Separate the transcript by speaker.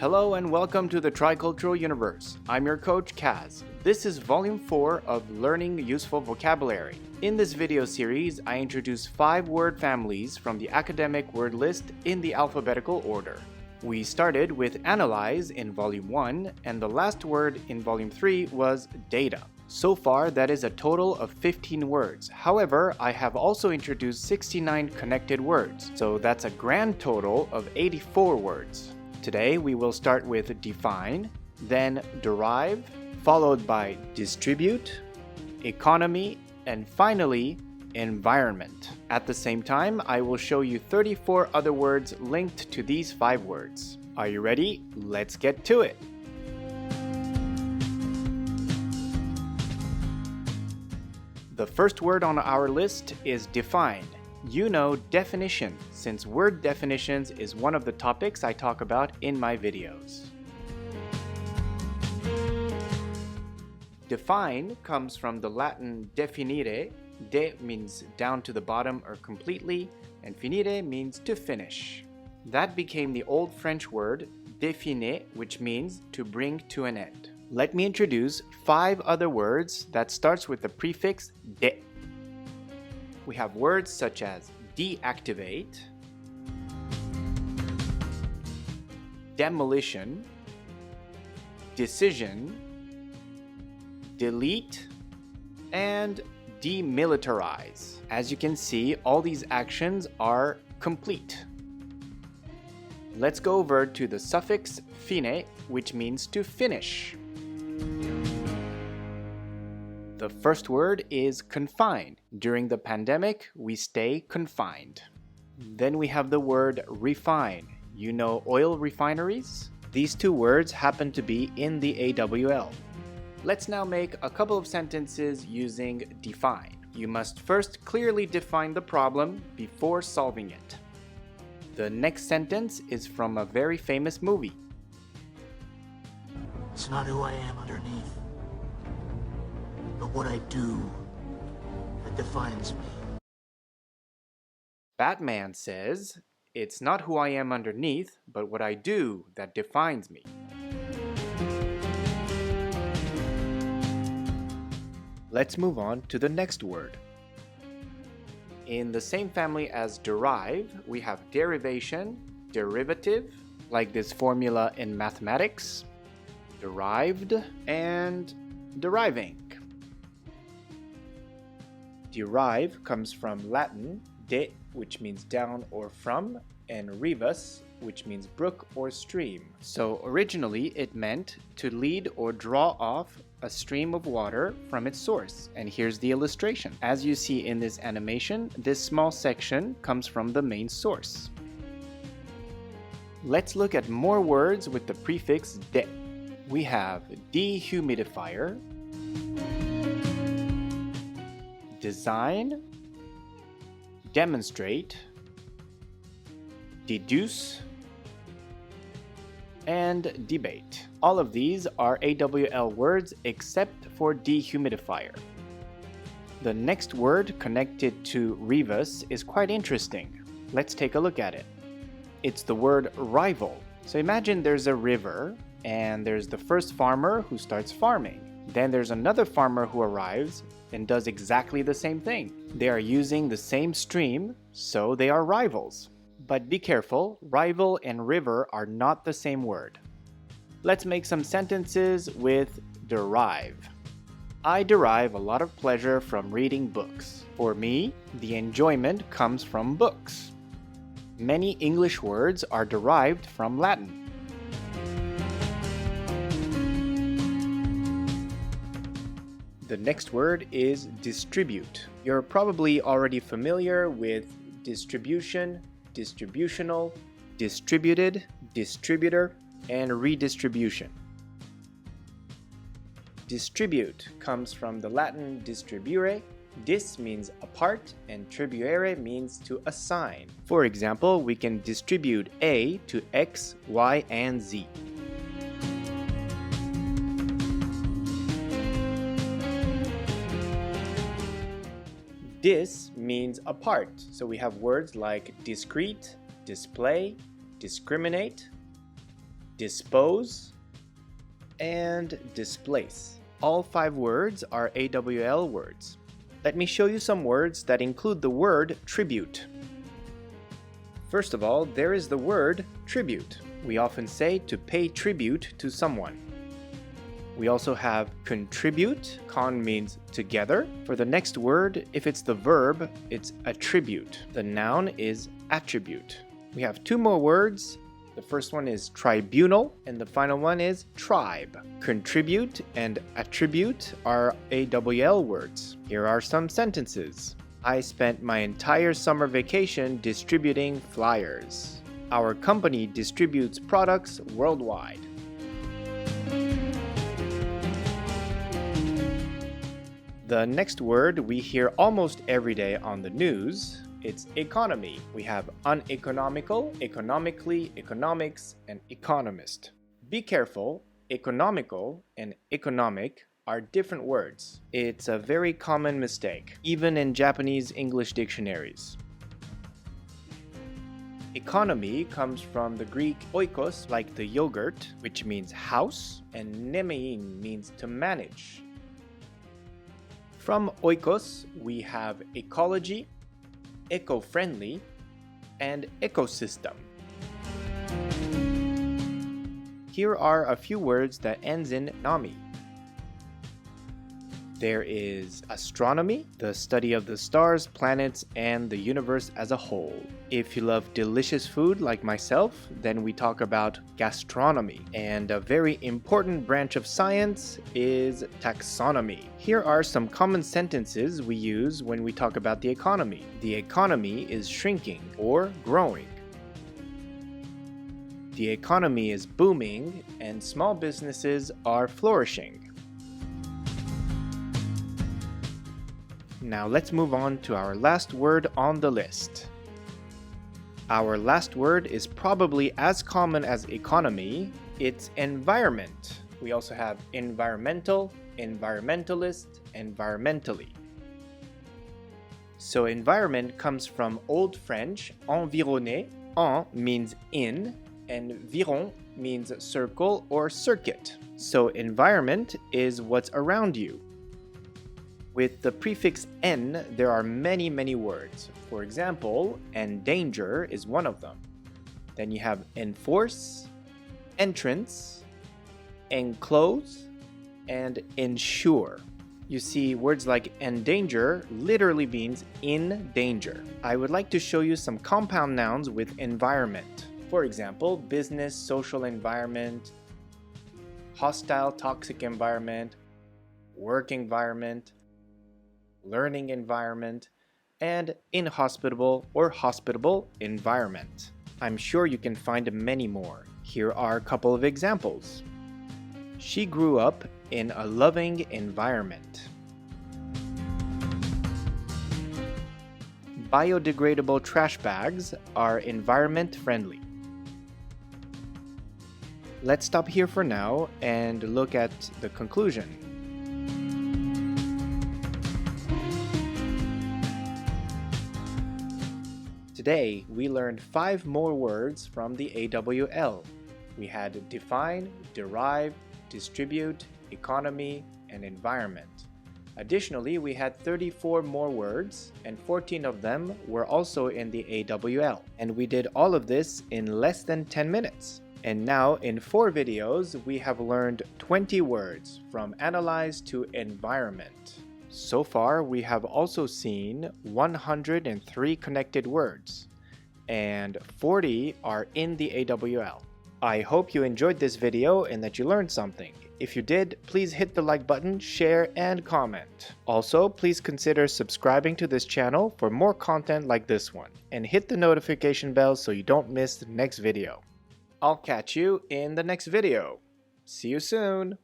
Speaker 1: Hello and welcome to the Tricultural Universe. I'm your coach, Kaz. This is Volume 4 of Learning Useful Vocabulary. In this video series, I introduce 5 word families from the academic word list in the alphabetical order. We started with analyze in Volume 1, and the last word in Volume 3 was data. So far, that is a total of 15 words. However, I have also introduced 69 connected words, so that's a grand total of 84 words. Today, we will start with define, then derive, followed by distribute, economy, and finally, environment. At the same time, I will show you 34 other words linked to these 5 words. Are you ready? Let's get to it! The first word on our list is define. You know definition, since word definitions is one of the topics I talk about in my videos. Define comes from the Latin definire. De means down to the bottom or completely, and finire means to finish. That became the old French word définir, which means to bring to an end. Let me introduce 5 other words that starts with the prefix de. We have words such as deactivate, demolition, decision, delete, and demilitarize. As you can see, all these actions are complete. Let's go over to the suffix fine, which means to finish. The first word is confine. During the pandemic, we stay confined. Then we have the word refine. You know oil refineries? These 2 words happen to be in the AWL. Let's now make a couple of sentences using define. You must first clearly define the problem before solving it. The next sentence is from a very famous movie.
Speaker 2: It's not who I am underneath, but what I do that defines me.
Speaker 1: Batman says, "It's not who I am underneath, but what I do that defines me." Let's move on to the next word. In the same family as derive, we have derivation, derivative, like this formula in mathematics, derived, and deriving. Derive comes from Latin de, which means down or from, and rivus, which means brook or stream. So originally it meant to lead or draw off a stream of water from its source. And here's the illustration. As you see in this animation, this small section comes from the main source. Let's look at more words with the prefix de. We have dehumidifier, design, demonstrate, deduce, and debate. All of these are AWL words except for dehumidifier. The next word connected to rivus is quite interesting. Let's take a look at it. It's the word rival. So imagine there's a river and there's the first farmer who starts farming. Then there's another farmer who arrives and does exactly the same thing. They are using the same stream, so they are rivals. But be careful, rival and river are not the same word. Let's make some sentences with derive. I derive a lot of pleasure from reading books. For me, the enjoyment comes from books. Many English words are derived from Latin. The next word is distribute. You're probably already familiar with distribution, distributional, distributed, distributor, and redistribution. Distribute comes from the Latin distribuere. Dis means apart and tribuere means to assign. For example, we can distribute A to X, Y, and Z. Dis means apart, so we have words like discrete, display, discriminate. dispose, and displace. All 5 words are AWL words. Let me show you some words that include the word tribute. First of all, there is the word tribute. We often say to pay tribute to someone. We also have contribute. Con means together. For the next word, if it's the verb, it's attribute. The noun is attribute. We have 2 more words. The first one is tribunal, and the final one is tribe. Contribute and attribute are AWL words. Here are some sentences. I spent my entire summer vacation distributing flyers. Our company distributes products worldwide. The next word we hear almost every day on the news. It's economy. We have uneconomical, economically, economics, and economist. Be careful, economical and economic are different words. It's a very common mistake, even in Japanese English dictionaries. Economy comes from the Greek oikos, like the yogurt, which means house, and nemein means to manage. From oikos, we have ecology, eco-friendly, and ecosystem. Here are a few words that ends in nami. There is astronomy, the study of the stars, planets, and the universe as a whole. If you love delicious food like myself, then we talk about gastronomy. And a very important branch of science is taxonomy. Here are some common sentences we use when we talk about the economy. The economy is shrinking or growing. The economy is booming and small businesses are flourishing. Now let's move on to our last word on the list. Our last word is probably as common as economy. It's environment. We also have environmental, environmentalist, environmentally. So environment comes from Old French, environner. En means in, and viron means circle or circuit. So environment is what's around you. With the prefix en, there are many words. For example, endanger is one of them. Then you have enforce, entrance, enclose, and ensure. You see, words like endanger literally means in danger. I would like to show you some compound nouns with environment. For example, business, social environment, hostile, toxic environment, work environment, learning environment, and inhospitable or hospitable environment. I'm sure you can find many more. Here are a couple of examples. She grew up in a loving environment. Biodegradable trash bags are environment friendly. Let's stop here for now and look at the conclusion. Today, we learned 5 more words from the AWL. We had define, derive, distribute, economy, and environment. Additionally, we had 34 more words, and 14 of them were also in the AWL. And we did all of this in less than 10 minutes. And now, in 4 videos, we have learned 20 words from analyze to environment. So far, we have also seen 103 connected words, and 40 are in the AWL. I hope you enjoyed this video and that you learned something. If you did, please hit the like button, share, and comment. Also, please consider subscribing to this channel for more content like this one, and hit the notification bell so you don't miss the next video. I'll catch you in the next video. See you soon!